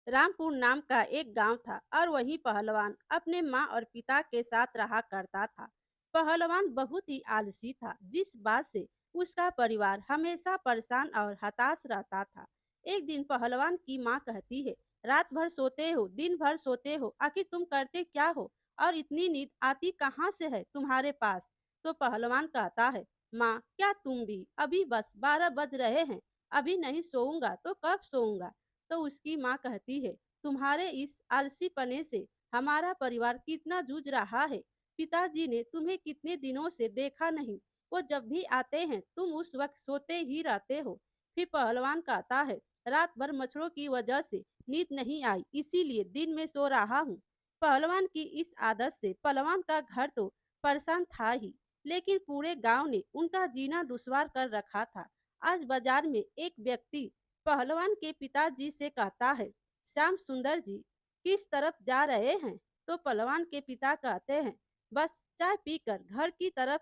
रामपुर नाम का एक गांव था और वहीं पहलवान अपने माँ और पिता के साथ रहा करता था। पहलवान बहुत ही आलसी था, जिस बात से उसका परिवार हमेशा परेशान और हताश रहता था। एक दिन पहलवान की माँ कहती है, रात भर सोते हो, दिन भर सोते हो, आखिर तुम करते क्या हो और इतनी नींद आती कहाँ से है तुम्हारे पास? तो पहलवान कहता है, माँ क्या तुम भी, अभी बस 12 बज रहे हैं, अभी नहीं सोऊंगा तो कब सोऊंगा? तो उसकी माँ कहती है, तुम्हारे इस आलसीपने से हमारा परिवार कितना जूझ रहा है। पिताजी ने तुम्हें कितने दिनों से देखा नहीं, वो जब भी आते हैं तुम उस वक्त सोते ही रहते हो। फिर पहलवान कहता है, रात भर मच्छरों की वजह से नींद नहीं आई, इसीलिए दिन में सो रहा हूँ। पहलवान की इस आदत से पहलवान का घर तो परेशान था ही, लेकिन पूरे गांव ने उनका जीना दुश्वार कर रखा था। आज बाजार में एक व्यक्ति पहलवान के पिताजी से कहता है, श्याम सुंदर जी किस तरफ जा रहे हैं? तो पहलवान के पिता कहते हैं, बस चाय पीकर घर की तरफ।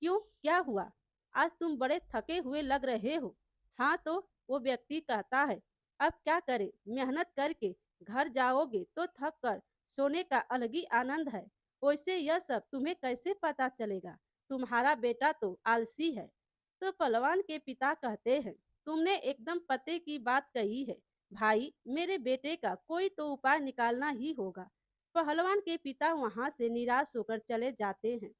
क्यों, क्या हुआ? आज तुम बड़े थके हुए लग रहे हो। हाँ तो वो व्यक्ति कहता है, अब क्या करें, मेहनत करके घर जाओगे तो थक कर सोने का अलग ही आनंद है। वैसे यह सब तुम्हें कैसे पता चलेगा? तुम्हारा बेटा तो आलसी है। तो पहलवान के पिता कहते हैं, तुमने एकदम पते की बात कही है। भाई, मेरे बेटे का कोई तो उपाय निकालना ही होगा। पहलवान के पिता वहां से निराश होकर चले जाते हैं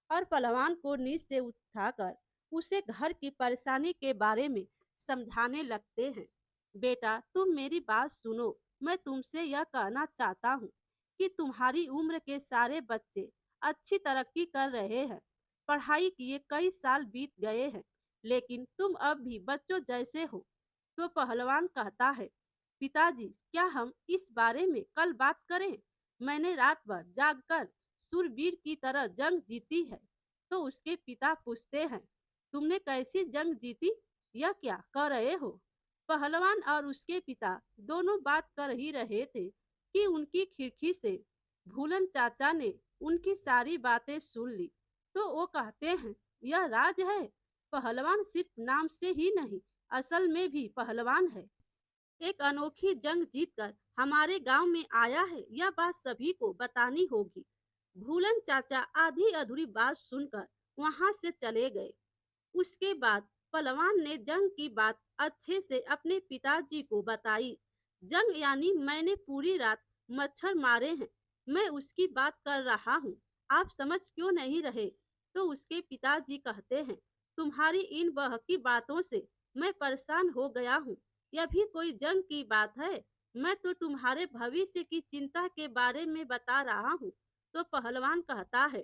और पहलवान को नींद से उठाकर उसे घर की परेशानी के बारे में समझाने लगते हैं। बेटा, तुम मेरी बात सुनो। मैं तुमसे यह कहना चाहता हूँ कि तुम्हारी उम्र के सारे बच्चे अच्छी तरक्की कर रहे हैं, पढ़ाई किए कई साल बीत गए हैं, लेकिन तुम अब भी बच्चों जैसे हो। तो पहलवान कहता है, पिताजी क्या हम इस बारे में कल बात करें? मैंने रात भर जागकर सूरवीर की तरह जंग जीती है। तो उसके पिता पूछते हैं, तुमने कैसी जंग जीती, यह क्या कह रहे हो? पहलवान और उसके पिता दोनों बात कर ही रहे थे कि उनकी खिड़की से भूलन चाचा ने उनकी सारी बातें सुन ली। तो वो कहते हैं, यह राज है। पहलवान सिर्फ नाम से ही नहीं, असल में भी पहलवान है। एक अनोखी जंग जीतकर हमारे गांव में आया है, यह बात सभी को बतानी होगी। भूलन चाचा आधी अधूरी बात सुनकर वहां से चले गए। उसके बाद पहलवान ने जंग की बात अच्छे से अपने पिताजी को बताई। जंग यानी मैंने पूरी रात मच्छर मारे हैं, मैं उसकी बात कर रहा हूँ। आप समझ क्यों नहीं रहे? तो उसके पिताजी कहते हैं, तुम्हारी इन बहकी बातों से मैं परेशान हो गया हूँ। यह भी कोई जंग की बात है? मैं तो तुम्हारे भविष्य की चिंता के बारे में बता रहा हूँ। तो पहलवान कहता है,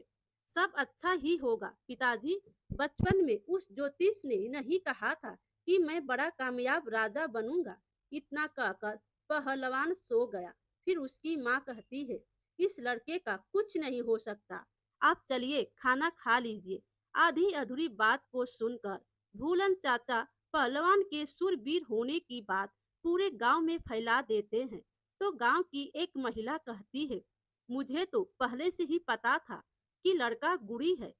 सब अच्छा ही होगा पिताजी। बचपन में उस ज्योतिष ने नहीं कहा था कि मैं बड़ा कामयाब राजा बनूंगा? इतना कहकर पहलवान सो गया। फिर उसकी माँ कहती है, इस लड़के का कुछ नहीं हो सकता, आप चलिए खाना खा लीजिए। आधी अधूरी बात को सुनकर भूलन चाचा पहलवान के सूरवीर होने की बात पूरे गांव में फैला देते हैं। तो गांव की एक महिला कहती है, मुझे तो पहले से ही पता था कि लड़का गुड़ी है।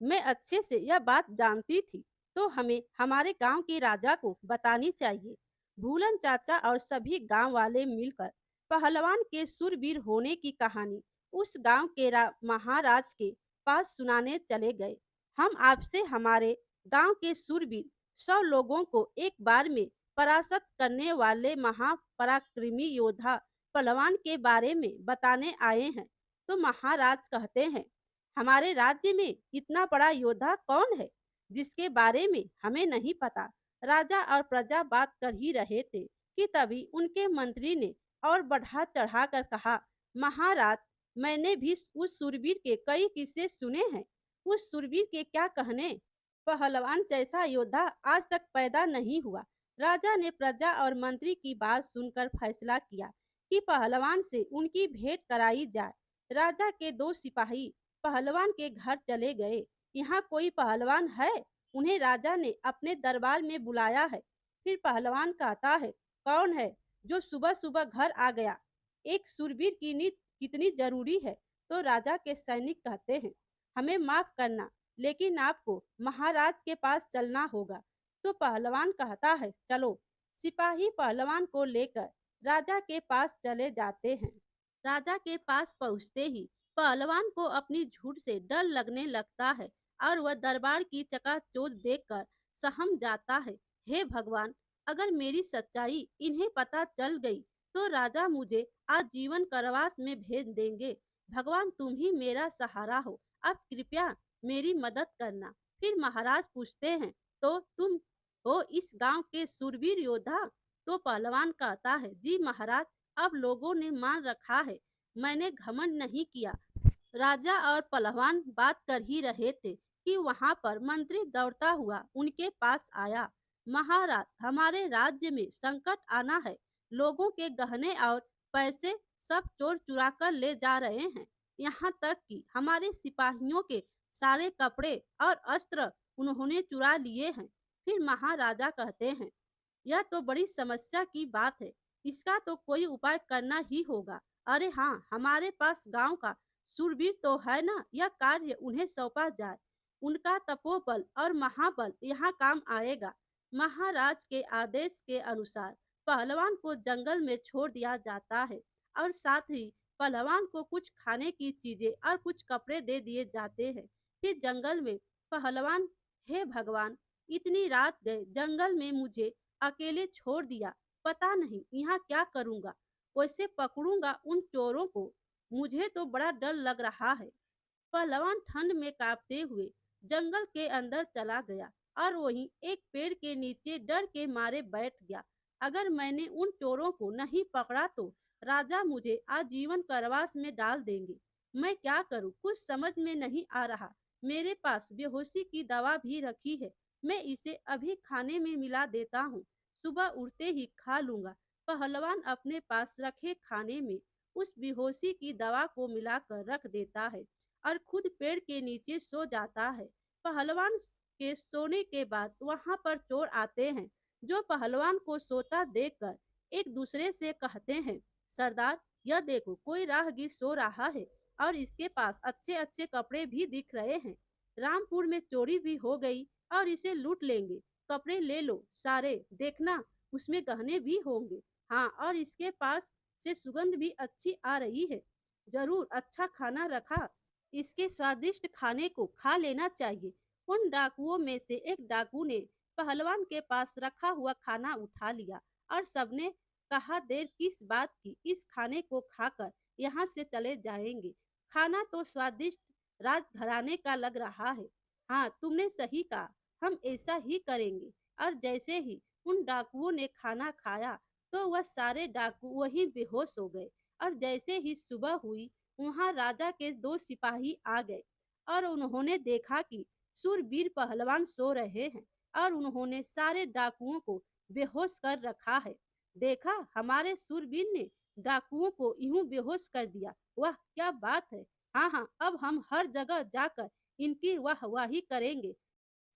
मैं अच्छे से यह बात जानती थी, तो हमें हमारे गांव के राजा को बतानी चाहिए। भूलन चाचा और सभी गांव वाले मिलकर पहलवान के सूरवीर होने की कहानी उस गांव के महाराज के पास सुनाने चले गए। हम आपसे हमारे गांव के सूरवीर 100 लोगों को एक बार में परास्त करने वाले महापराक्रमी योद्धा पहलवान के बारे में बताने आए हैं। तो महाराज कहते हैं, हमारे राज्य में इतना बड़ा योद्धा कौन है जिसके बारे में हमें नहीं पता? राजा और प्रजा बात कर ही रहे थे कि तभी उनके मंत्री ने और बढ़ा चढ़ा कर कहा, महाराज, मैंने भी उस सूरवीर के कई किस्से सुने हैं। उस सूरवीर के क्या कहने, पहलवान जैसा योद्धा आज तक पैदा नहीं हुआ। राजा ने प्रजा और मंत्री की बात सुनकर फैसला किया कि पहलवान से उनकी भेंट कराई जाए। राजा के 2 सिपाही पहलवान के घर चले गए। यहाँ कोई पहलवान है? उन्हें राजा ने अपने दरबार में बुलाया है। फिर पहलवान कहता है, कौन है जो सुबह सुबह घर आ गया? एक सुरवीर की नींद कितनी जरूरी है? तो राजा के सैनिक कहते हैं, हमें माफ करना, लेकिन आपको महाराज के पास चलना होगा। तो पहलवान कहता है, चलो। सिपाही पहलवान को लेकर राजा के पास चले जाते हैं। राजा के पास पहुंचते ही पहलवान को अपनी झूठ से डर लगने लगता है और वह दरबार की चकाचौंध देखकर सहम जाता है। हे भगवान, अगर मेरी सच्चाई इन्हें पता चल गई तो राजा मुझे आजीवन कारावास में भेज देंगे। भगवान, तुम ही मेरा सहारा हो, अब कृपया मेरी मदद करना। फिर महाराज पूछते हैं, तो तुम हो इस गांव के सूरवीर योद्धा? तो पहलवान कहता है, जी महाराज, अब लोगों ने मान रखा है, मैंने घमंड नहीं किया। राजा और पहलवान बात कर ही रहे थे कि वहां पर मंत्री दौड़ता हुआ उनके पास आया। महाराज, हमारे राज्य में संकट आना है, लोगों के गहने और पैसे सब चोर चुरा कर ले जा रहे हैं। यहाँ तक कि हमारे सिपाहियों के सारे कपड़े और अस्त्र उन्होंने चुरा लिए हैं। फिर महाराजा कहते हैं, यह तो बड़ी समस्या की बात है, इसका तो कोई उपाय करना ही होगा। अरे हाँ, हमारे पास गांव का सूरवीर तो है ना, यह कार्य उन्हें सौंपा जाए, उनका तपोबल और महाबल यहाँ काम आएगा। महाराज के आदेश के अनुसार पहलवान को जंगल में छोड़ दिया जाता है और साथ ही पहलवान को कुछ खाने की चीजें और कुछ कपड़े दे दिए जाते हैं। फिर जंगल में पहलवान, हे भगवान, इतनी रात गए जंगल में मुझे अकेले छोड़ दिया, पता नहीं यहाँ क्या करूँगा, कैसे पकड़ूंगा उन चोरों को, मुझे तो बड़ा डर लग रहा है। पहलवान ठंड में कांपते हुए जंगल के अंदर चला गया और वहीं एक पेड़ के नीचे डर के मारे बैठ गया। अगर मैंने उन चोरों को नहीं पकड़ा तो राजा मुझे आजीवन कारावास में डाल देंगे। मैं क्या करूं, कुछ समझ में नहीं आ रहा। मेरे पास बेहोशी की दवा भी रखी है, मैं इसे अभी खाने में मिला देता हूँ, सुबह उठते ही खा लूंगा। पहलवान अपने पास रखे खाने में उस बेहोशी की दवा को मिलाकर रख देता है और खुद पेड़ के नीचे सो जाता है। पहलवान के सोने के बाद वहां पर चोर आते हैं, जो पहलवान को सोता देखकर एक दूसरे से कहते हैं, सरदार, यह देखो, कोई राहगीर सो रहा है और इसके पास अच्छे अच्छे कपड़े भी दिख रहे हैं। रामपुर में चोरी भी हो गई और इसे लूट लेंगे। कपड़े ले लो सारे, देखना उसमें गहने भी होंगे। हाँ, और इसके पास से सुगंध भी अच्छी आ रही है। जरूर अच्छा खाना रखा, इसके स्वादिष्ट खाने को खा लेना चाहिए। उन डाकुओं में से एक डाकू ने पहलवान के पास रखा हुआ खाना उठा लिया और सबने कहा, देर किस बात की, इस खाने को खाकर यहाँ से चले जाएंगे। खाना तो स्वादिष्ट राजघराने का लग रहा है। हाँ, तुमने सही कहा, हम ऐसा ही करेंगे। और जैसे ही उन डाकुओं ने खाना खाया तो वह सारे डाकू वहीं बेहोश हो गए। और जैसे ही सुबह हुई, वहां राजा के दो सिपाही आ गए और उन्होंने देखा कि सूरवीर पहलवान सो रहे हैं और उन्होंने सारे डाकुओं को बेहोश कर रखा है। देखा, हमारे सूरवीर ने डाकुओं को यूं बेहोश कर दिया, वाह क्या बात है। हाँ हाँ, अब हम हर जगह जाकर इनकी वाहवाही करेंगे।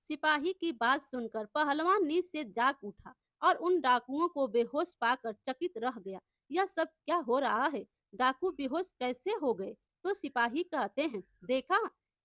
सिपाही की बात सुनकर पहलवान नींद से जाग उठा और उन डाकुओं को बेहोश पाकर चकित रह गया। यह सब क्या हो रहा है, डाकू बेहोश कैसे हो गए? तो सिपाही कहते हैं, देखा,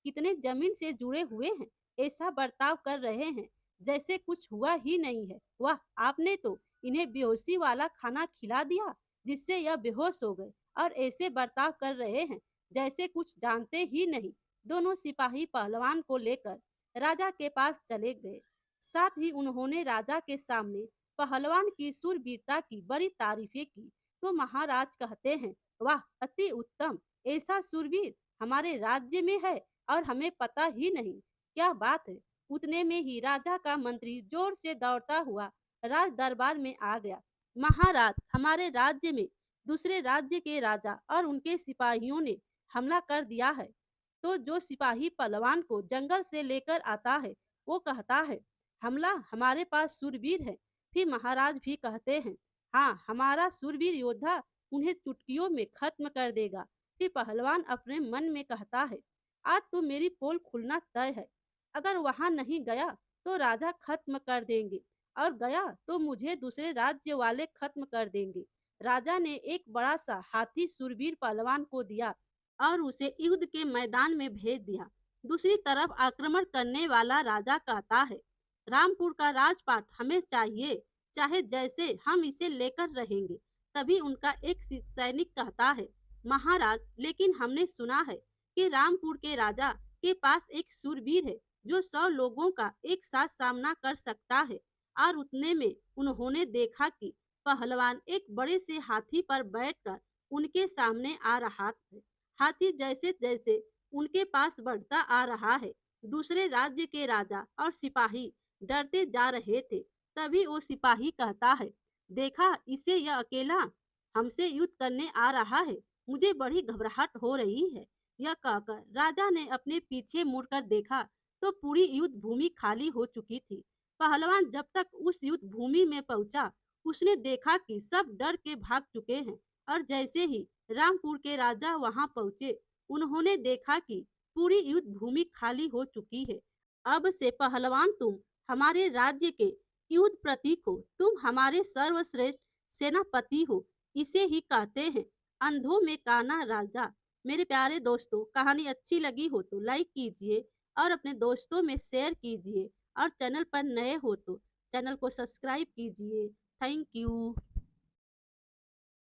कितने जमीन से जुड़े हुए हैं, ऐसा बर्ताव कर रहे हैं जैसे कुछ हुआ ही नहीं है। वाह, आपने तो इन्हें बेहोशी वाला खाना खिला दिया जिससे यह बेहोश हो गए और ऐसे बर्ताव कर रहे हैं जैसे कुछ जानते ही नहीं। दोनों सिपाही पहलवान को लेकर राजा के पास चले गए। साथ ही उन्होंने राजा के सामने पहलवान की सूरवीरता की बड़ी तारीफें की। तो महाराज कहते हैं, वाह, अति उत्तम, ऐसा सूरवीर हमारे राज्य में है और हमें पता ही नहीं, क्या बात है। उतने में ही राजा का मंत्री जोर से दौड़ता हुआ राज दरबार में आ गया। महाराज, हमारे राज्य में दूसरे राज्य के राजा और उनके सिपाहियों ने हमला कर दिया है। तो जो सिपाही पहलवान को जंगल से लेकर आता है वो कहता है, हमला हमारे पास सूरवीर है। फिर महाराज भी कहते हैं, हाँ, हमारा सूरवीर योद्धा उन्हें चुटकियों में खत्म कर देगा। फिर पहलवान अपने मन में कहता है, आज तो मेरी पोल खुलना तय है, अगर वहां नहीं गया तो राजा खत्म कर देंगे और गया तो मुझे दूसरे राज्य वाले खत्म कर देंगे। राजा ने एक बड़ा सा हाथी सूरवीर पहलवान को दिया और उसे युद्ध के मैदान में भेज दिया। दूसरी तरफ आक्रमण करने वाला राजा कहता है, रामपुर का राजपाट हमें चाहिए, चाहे जैसे हम इसे लेकर रहेंगे। तभी उनका एक सैनिक कहता है, महाराज, लेकिन हमने सुना है कि रामपुर के राजा के पास एक शूरवीर है जो 100 लोगों का एक साथ सामना कर सकता है। और उतने में उन्होंने देखा कि पहलवान एक बड़े से हाथी पर बैठकर उनके सामने आ रहा है। हाथी जैसे जैसे उनके पास बढ़ता आ रहा है, दूसरे राज्य के राजा और सिपाही डरते जा रहे थे। तभी वो सिपाही कहता है, देखा इसे, यह अकेला हमसे युद्ध करने आ रहा है, मुझे बड़ी घबराहट हो रही है। यह कहकर राजा ने अपने पीछे मुड़कर देखा तो पूरी युद्ध भूमि खाली हो चुकी थी। पहलवान जब तक उस युद्ध भूमि में पहुंचा, उसने देखा कि सब डर के भाग चुके हैं। और जैसे ही रामपुर के राजा वहां पहुंचे, उन्होंने देखा कि पूरी युद्ध भूमि खाली हो चुकी है। अब से पहलवान तुम हमारे राज्य के युद्ध प्रतीक हो, तुम हमारे सर्वश्रेष्ठ सेनापति हो। इसे ही कहते हैं अंधों में काना राजा। मेरे प्यारे दोस्तों, कहानी अच्छी लगी हो तो लाइक कीजिए और अपने दोस्तों में शेयर कीजिए, और चैनल पर नए हो तो चैनल को सब्सक्राइब कीजिए। Thank you.